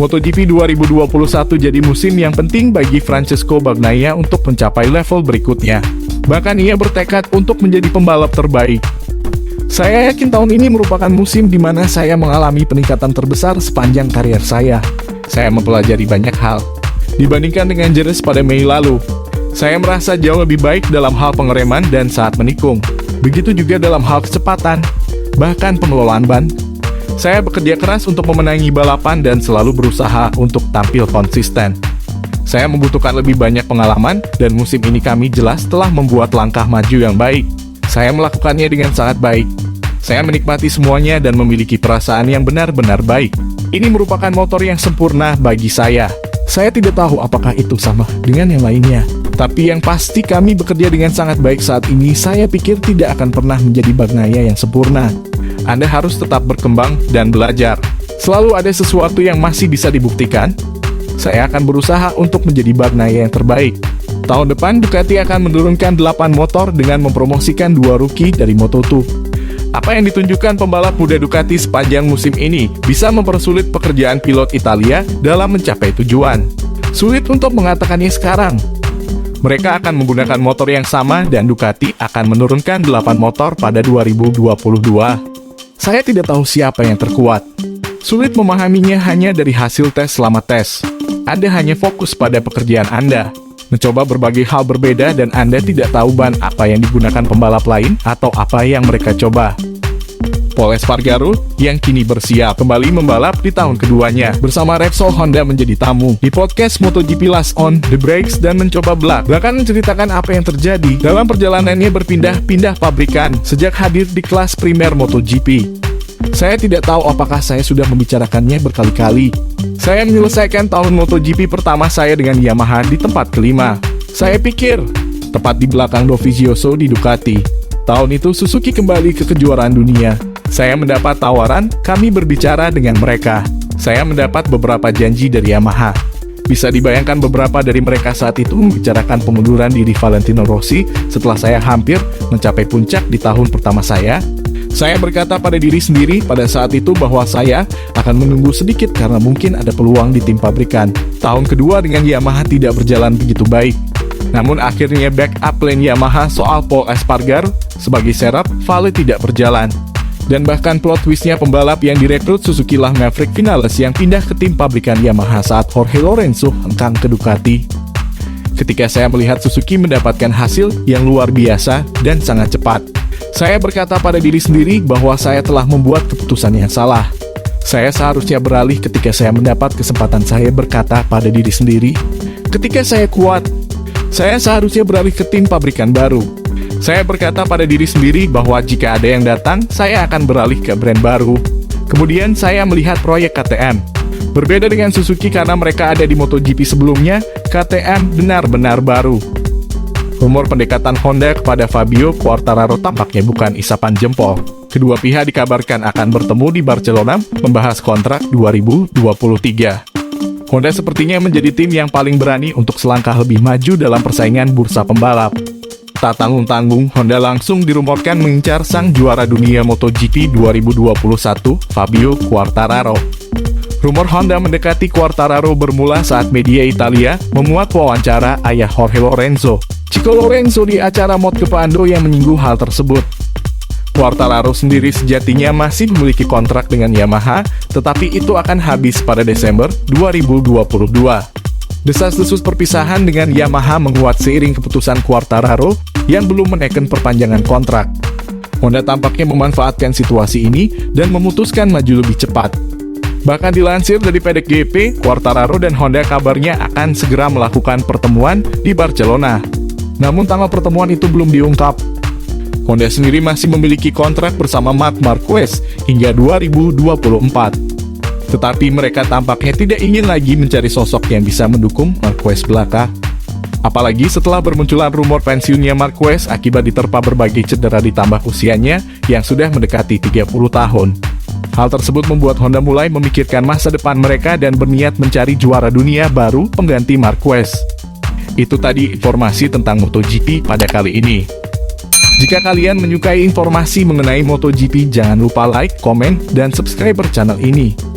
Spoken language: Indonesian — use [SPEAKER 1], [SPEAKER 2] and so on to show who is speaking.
[SPEAKER 1] MotoGP 2021 jadi musim yang penting bagi Francesco Bagnaia untuk mencapai level berikutnya. Bahkan ia bertekad untuk menjadi pembalap terbaik. Saya yakin tahun ini merupakan musim di mana saya mengalami peningkatan terbesar sepanjang karier saya. Saya mempelajari banyak hal. Dibandingkan dengan Jerez pada Mei lalu, saya merasa jauh lebih baik dalam hal pengereman dan saat menikung. Begitu juga dalam hal kecepatan, bahkan pengelolaan ban. Saya bekerja keras untuk memenangi balapan dan selalu berusaha untuk tampil konsisten. Saya membutuhkan lebih banyak pengalaman, dan musim ini kami jelas telah membuat langkah maju yang baik. Saya melakukannya dengan sangat baik. Saya menikmati semuanya dan memiliki perasaan yang benar-benar baik. Ini merupakan motor yang sempurna bagi saya. Saya tidak tahu apakah itu sama dengan yang lainnya. Tapi yang pasti kami bekerja dengan sangat baik saat ini. Saya pikir tidak akan pernah menjadi Bagnaia yang sempurna. Anda harus tetap berkembang dan belajar. Selalu ada sesuatu yang masih bisa dibuktikan. Saya akan berusaha untuk menjadi Bagnaia yang terbaik. Tahun depan Ducati akan menurunkan 8 motor dengan mempromosikan 2 rookie dari Moto2. Apa yang ditunjukkan pembalap muda Ducati sepanjang musim ini bisa mempersulit pekerjaan pilot Italia dalam mencapai tujuan. Sulit untuk mengatakannya sekarang. Mereka akan menggunakan motor yang sama dan Ducati akan menurunkan 8 motor pada 2022. Saya tidak tahu siapa yang terkuat. Sulit memahaminya hanya dari hasil tes selama tes. Anda hanya fokus pada pekerjaan Anda, mencoba berbagai hal berbeda dan Anda tidak tahu ban apa yang digunakan pembalap lain atau apa yang mereka coba. Pol Espargaro yang kini bersiap kembali membalap di tahun keduanya bersama Repsol Honda menjadi tamu di podcast MotoGP Last on the Brakes dan mencoba bahkan menceritakan apa yang terjadi dalam perjalanannya berpindah-pindah pabrikan sejak hadir di kelas primer MotoGP. Saya tidak tahu apakah saya sudah membicarakannya berkali-kali. Saya menyelesaikan tahun MotoGP pertama saya dengan Yamaha di tempat kelima. Saya pikir tepat di belakang Dovizioso di Ducati. Tahun itu Suzuki kembali ke kejuaraan dunia. Saya mendapat tawaran, kami berbicara dengan mereka. Saya mendapat beberapa janji dari Yamaha. Bisa dibayangkan beberapa dari mereka saat itu membicarakan pengunduran diri Valentino Rossi setelah saya hampir mencapai puncak di tahun pertama saya. Saya berkata pada diri sendiri pada saat itu bahwa saya akan menunggu sedikit karena mungkin ada peluang di tim pabrikan. Tahun kedua dengan Yamaha tidak berjalan begitu baik. Namun akhirnya backup plan Yamaha soal Pol Espargaro sebagai serap Vale tidak berjalan. Dan bahkan plot twistnya pembalap yang direkrut Suzuki lah Maverick Vinales yang pindah ke tim pabrikan Yamaha saat Jorge Lorenzo hengkang ke Ducati. Ketika saya melihat Suzuki mendapatkan hasil yang luar biasa dan sangat cepat, saya berkata pada diri sendiri bahwa saya telah membuat keputusan yang salah. Saya seharusnya beralih ketika saya mendapat kesempatan. Saya berkata pada diri sendiri, ketika saya kuat, saya seharusnya beralih ke tim pabrikan baru. Saya berkata pada diri sendiri bahwa jika ada yang datang, saya akan beralih ke brand baru. Kemudian saya melihat proyek KTM. Berbeda dengan Suzuki karena mereka ada di MotoGP sebelumnya, KTM benar-benar baru. Rumor pendekatan Honda kepada Fabio Quartararo tampaknya bukan isapan jempol. Kedua pihak dikabarkan akan bertemu di Barcelona membahas kontrak 2023. Honda sepertinya menjadi tim yang paling berani untuk selangkah lebih maju dalam persaingan bursa pembalap. Tak tanggung-tanggung, Honda langsung dirumorkan mengincar sang juara dunia MotoGP 2021, Fabio Quartararo. Rumor Honda mendekati Quartararo bermula saat media Italia memuat wawancara ayah Jorge Lorenzo, Chico Lorenzo, di acara MotoGP yang menyinggung hal tersebut. Quartararo sendiri sejatinya masih memiliki kontrak dengan Yamaha, tetapi itu akan habis pada Desember 2022. Desas-desus perpisahan dengan Yamaha menguat seiring keputusan Quartararo yang belum menekan perpanjangan kontrak. Honda tampaknya memanfaatkan situasi ini dan memutuskan maju lebih cepat. Bahkan dilansir dari Paddock GP, Quartararo dan Honda kabarnya akan segera melakukan pertemuan di Barcelona. Namun tanggal pertemuan itu belum diungkap. Honda sendiri masih memiliki kontrak bersama Marc Marquez hingga 2024. Tetapi mereka tampaknya tidak ingin lagi mencari sosok yang bisa mendukung Marquez belaka. Apalagi setelah bermunculan rumor pensiunnya Marquez akibat diterpa berbagai cedera ditambah usianya yang sudah mendekati 30 tahun. Hal tersebut membuat Honda mulai memikirkan masa depan mereka dan berniat mencari juara dunia baru pengganti Marquez. Itu tadi informasi tentang MotoGP pada kali ini. Jika kalian menyukai informasi mengenai MotoGP, jangan lupa like, komen, dan subscribe channel ini.